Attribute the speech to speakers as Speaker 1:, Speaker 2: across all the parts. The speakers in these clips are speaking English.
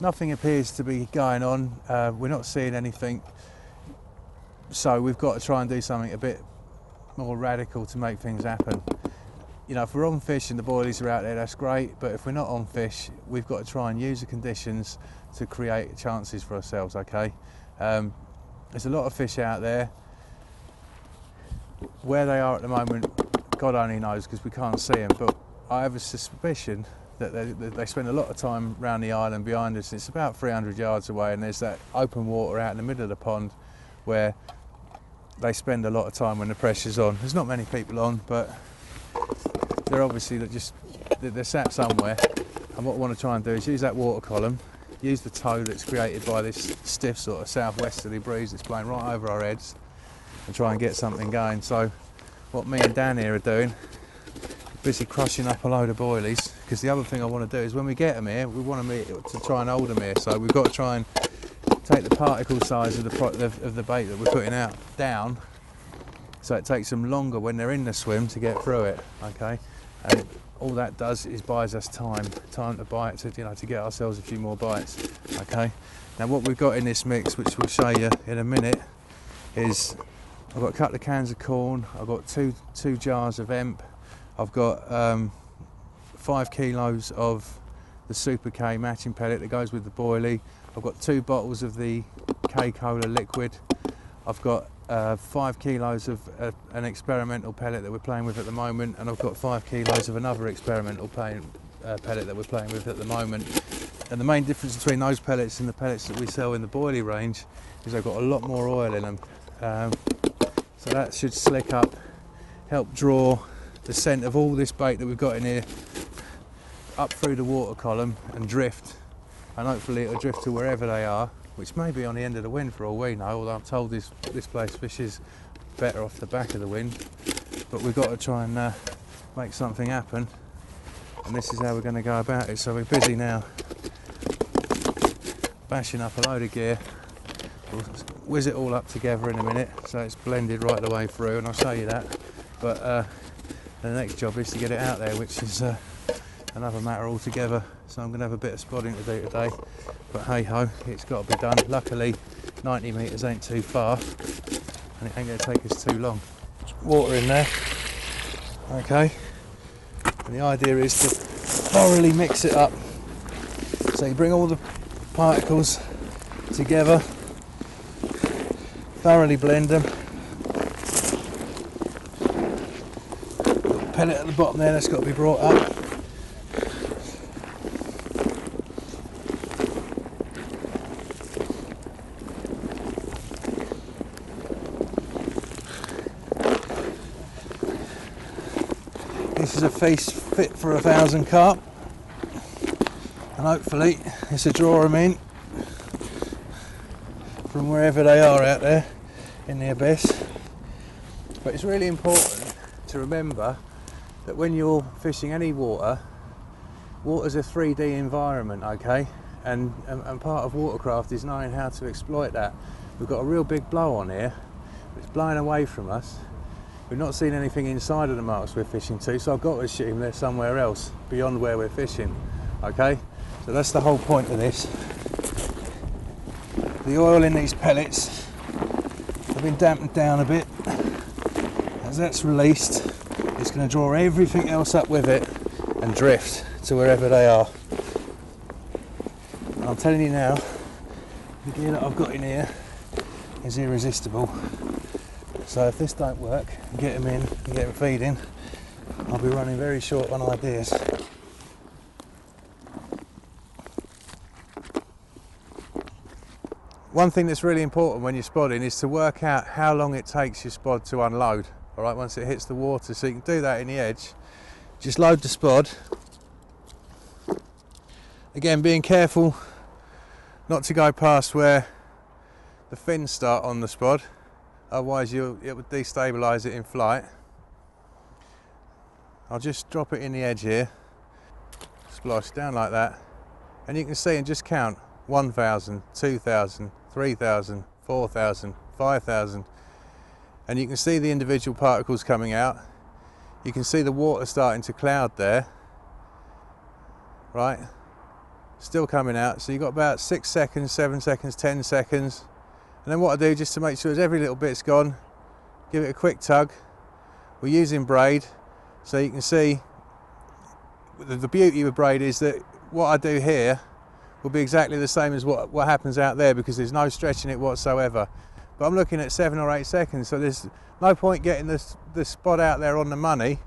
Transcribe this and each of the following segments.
Speaker 1: nothing appears to be going on. We're not seeing anything, so we've got to try and do something a bit more radical to make things happen. You know, if we're on fish and the boilies are out there, that's great, but if we're not on fish, we've got to try and use the conditions to create chances for ourselves, okay? There's a lot of fish out there. Where they are at the moment, God only knows, because we can't see them, but I have a suspicion that they spend a lot of time around the island behind us. It's about 300 yards away, and there's that open water out in the middle of the pond where they spend a lot of time when the pressure's on. There's not many people on, but they're obviously they're sat somewhere, and what I want to try and do is use that water column, use the tow that's created by this stiff sort of southwesterly breeze that's blowing right over our heads, and try and get something going. So what me and Dan here are doing, busy crushing up a load of boilies, because the other thing I want to do is when we get them here, we want to try and hold them here. So we've got to try and take the particle size of the bait that we're putting out down, so it takes them longer when they're in the swim to get through it, okay? And all that does is buys us time to bite, to get ourselves a few more bites, okay? Now what we've got in this mix, which we'll show you in a minute, is I've got a couple of cans of corn, I've got two jars of hemp, I've got 5 kilos of the Super K matching pellet that goes with the boilie, I've got 2 bottles of the cajole liquid, I've got 5 kilos of an experimental pellet that we're playing with at the moment, and I've got 5 kilos of another experimental pellet that we're playing with at the moment. And the main difference between those pellets and the pellets that we sell in the boilie range is they've got a lot more oil in them. So that should slick up, help draw the scent of all this bait that we've got in here up through the water column and drift, and hopefully it'll drift to wherever they are, which may be on the end of the wind for all we know, although I'm told this place fishes better off the back of the wind. But we've got to try and make something happen, and this is how we're going to go about it. So we're busy now bashing up a load of gear. We'll whiz it all up together in a minute so it's blended right the way through, and I'll show you that. But the next job is to get it out there, which is another matter altogether. So I'm going to have a bit of spodding to do today, but hey ho, it's got to be done. Luckily 90 metres ain't too far, and it ain't going to take us too long. Water in there, okay, and the idea is to thoroughly mix it up. So you bring all the particles together, thoroughly blend them. Got a pellet at the bottom there that's got to be brought up. This is a feast fit for 1,000 carp, and hopefully it's a draw them in from wherever they are out there in the abyss. But it's really important to remember that when you're fishing any water's a 3D environment, okay? And part of watercraft is knowing how to exploit that. We've got a real big blow on here, it's blowing away from us. We've not seen anything inside of the marks we're fishing to, so I've got to assume they're somewhere else beyond where we're fishing, okay? So that's the whole point of this. The oil in these pellets have been dampened down a bit. As that's released, it's going to draw everything else up with it and drift to wherever they are. And I'm telling you now, the gear that I've got in here is irresistible. So if this don't work, and get them in and get them feeding, I'll be running very short on ideas. One thing that's really important when you're spodding is to work out how long it takes your spod to unload, all right, once it hits the water. So you can do that in the edge. Just load the spod. Again, being careful not to go past where the fins start on the spod, otherwise it would destabilise it in flight. I'll just drop it in the edge here, splash down like that, and you can see and just count 1,000, 2,000, 3,000, 4,000, 5,000, and you can see the individual particles coming out. You can see the water starting to cloud there, right? still coming out. So you've got about 6 seconds, 7 seconds, 10 seconds. And then what I do, just to make sure every little bit's gone, give it a quick tug. We're using braid, so you can see the beauty of braid is that what I do here will be exactly the same as what happens out there, because there's no stretching it whatsoever. But I'm looking at 7 or 8 seconds, so there's no point getting the spot out there on the money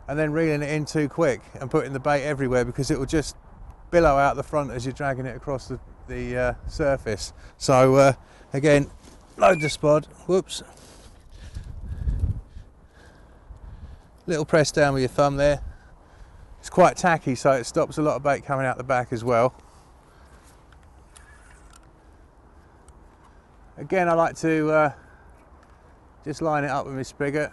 Speaker 1: and then reeling it in too quick and putting the bait everywhere, because it will just billow out the front as you're dragging it across the surface. So again, load the spot, whoops. Little press down with your thumb there. It's quite tacky, so it stops a lot of bait coming out the back as well. Again, I like to just line it up with my spigot.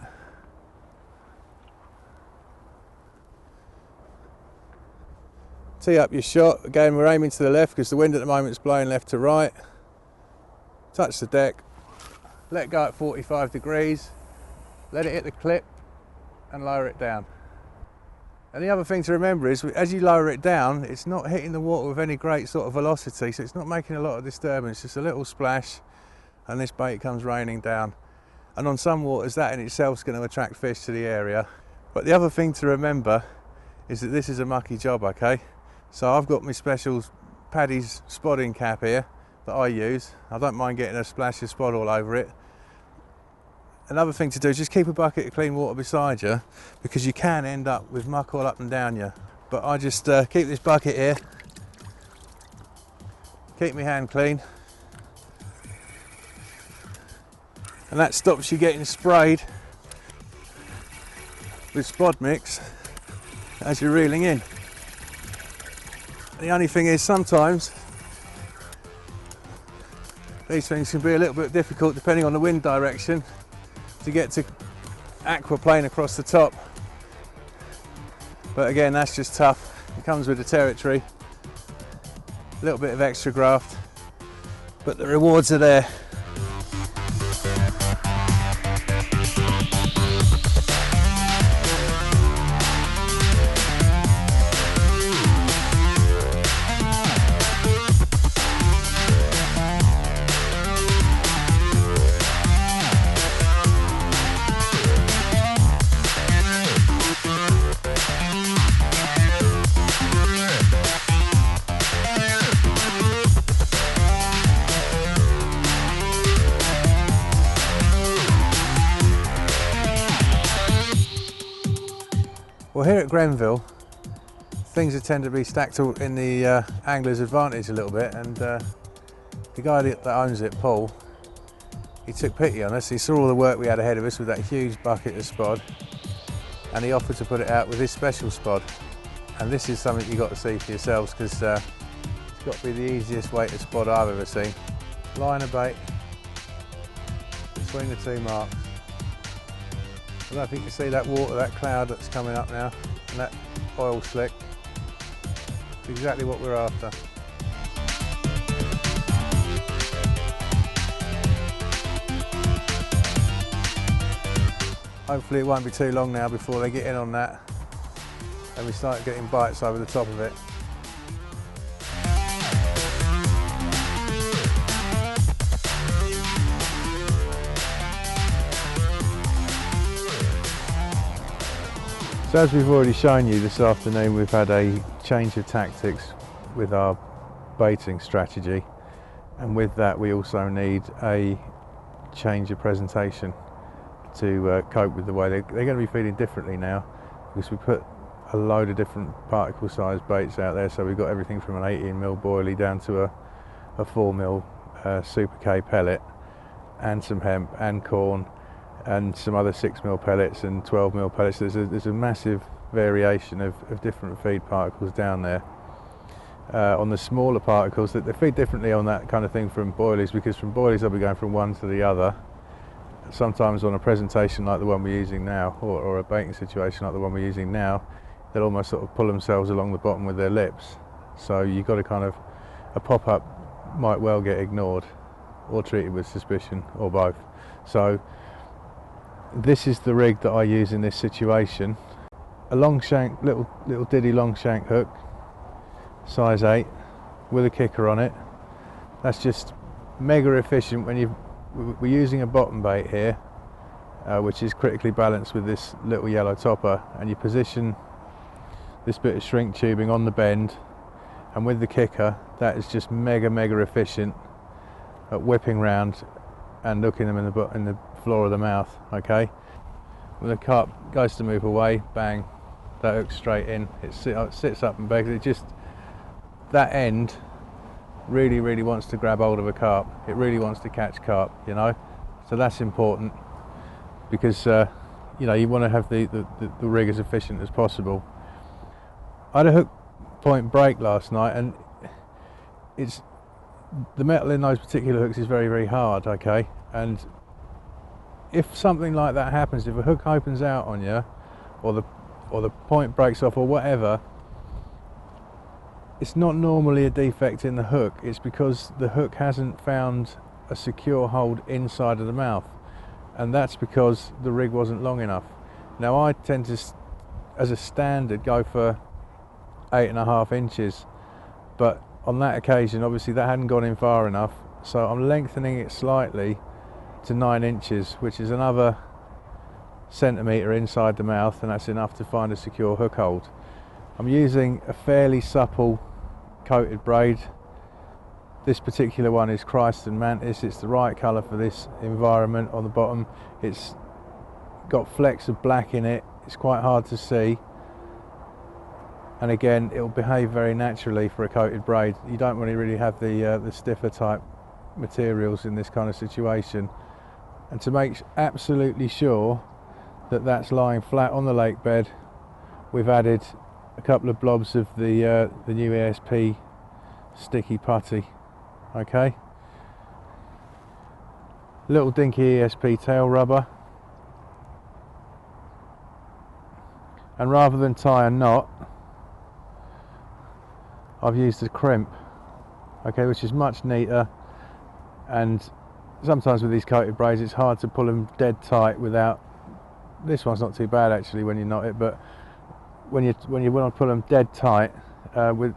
Speaker 1: Tee up your shot. Again, we're aiming to the left because the wind at the moment is blowing left to right. Touch the deck, let go at 45 degrees, let it hit the clip and lower it down. And the other thing to remember is, as you lower it down, it's not hitting the water with any great sort of velocity, so it's not making a lot of disturbance, just a little splash, and this bait comes raining down. And on some waters, that in itself is going to attract fish to the area. But the other thing to remember is that this is a mucky job, okay? So I've got my special Paddy's spotting cap here that I use. I don't mind getting a splash of spot all over it. Another thing to do is just keep a bucket of clean water beside you, because you can end up with muck all up and down you. But I just keep this bucket here, keep my hand clean, and that stops you getting sprayed with spod mix as you're reeling in. The only thing is, sometimes these things can be a little bit difficult depending on the wind direction to get to aquaplane across the top. But again, that's just tough. It comes with the territory. A little bit of extra graft, but the rewards are there. Well, here at Grenville, things tend to be stacked in the angler's advantage a little bit, and the guy that owns it, Paul, he took pity on us. He saw all the work we had ahead of us with that huge bucket of spod, and he offered to put it out with his special spod. And this is something you've got to see for yourselves, because it's got to be the easiest weighted spod I've ever seen. Line of bait between the two marks. I don't think you can see that water, that cloud that's coming up now, and that oil slick. It's exactly what we're after. Hopefully it won't be too long now before they get in on that and we start getting bites over the top of it. So as we've already shown you this afternoon, we've had a change of tactics with our baiting strategy, and with that we also need a change of presentation to cope with the way they're going to be feeding differently now, because we put a load of different particle sized baits out there. So we've got everything from an 18mm boilie down to a 4mm Super K pellet, and some hemp and corn, and some other 6mm pellets and 12mm pellets. There's a massive variation of different feed particles down there. On the smaller particles, that they feed differently on that kind of thing from boilies, because from boilies they'll be going from one to the other. Sometimes on a presentation like the one we're using now, or a baiting situation like the one we're using now, they'll almost sort of pull themselves along the bottom with their lips. So you've got to kind of, a pop-up might well get ignored or treated with suspicion, or both. So this is the rig that I use in this situation. A long shank, little diddy long shank hook, size 8. with a kicker on it. That's just mega efficient when we're using a bottom bait here, which is critically balanced with this little yellow topper, and you position this bit of shrink tubing on the bend, and with the kicker, that is just mega efficient at whipping round and hooking them in the floor of the mouth. Okay, when the carp goes to move away, bang, that hooks straight in. It sits up and begs. It just, that end really wants to grab hold of a carp. It really wants to catch carp, you know. So that's important, because you know, you want to have the rig as efficient as possible. I had a hook point break last night, and the metal in those particular hooks is very hard. Okay, and if something like that happens, if a hook opens out on you, or the point breaks off or whatever, it's not normally a defect in the hook. It's because the hook hasn't found a secure hold inside of the mouth, and that's because the rig wasn't long enough. Now I tend to, as a standard, go for 8.5 inches, but on that occasion obviously that hadn't gone in far enough, so I'm lengthening it slightly to 9 inches, which is another centimetre inside the mouth, and that's enough to find a secure hook hold. I'm using a fairly supple coated braid. This particular one is Christ and Mantis. It's the right colour for this environment. On the bottom it's got flecks of black in it, it's quite hard to see, and again it'll behave very naturally for a coated braid. You don't really have the stiffer type materials in this kind of situation. And to make absolutely sure that that's lying flat on the lake bed, we've added a couple of blobs of the new ESP sticky putty. Okay, little dinky ESP tail rubber, and rather than tie a knot, I've used a crimp, okay, which is much neater. And sometimes with these coated braids it's hard to pull them dead tight without, this one's not too bad actually when you knot it, but when you want to pull them dead tight,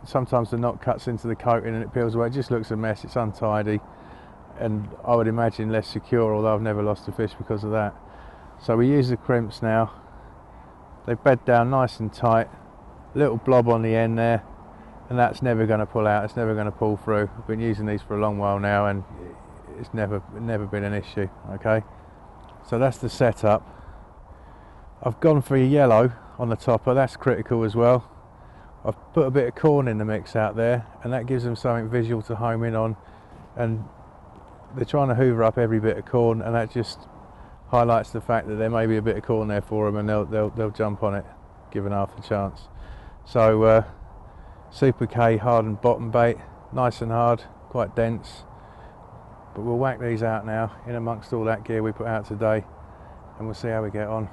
Speaker 1: sometimes the knot cuts into the coating and it peels away. It just looks a mess, it's untidy, and I would imagine less secure, although I've never lost a fish because of that. So we use the crimps now. They bed down nice and tight, little blob on the end there, and that's never going to pull out, it's never going to pull through. I've been using these for a long while now and it's never been an issue. Okay, so that's the setup. I've gone for a yellow on the topper, that's critical as well. I've put a bit of corn in the mix out there, and that gives them something visual to home in on, and they're trying to hoover up every bit of corn, and that just highlights the fact that there may be a bit of corn there for them, and they'll jump on it given half the chance. So Super K hardened bottom bait, nice and hard, quite dense. But we'll whack these out now in amongst all that gear we put out today, and we'll see how we get on.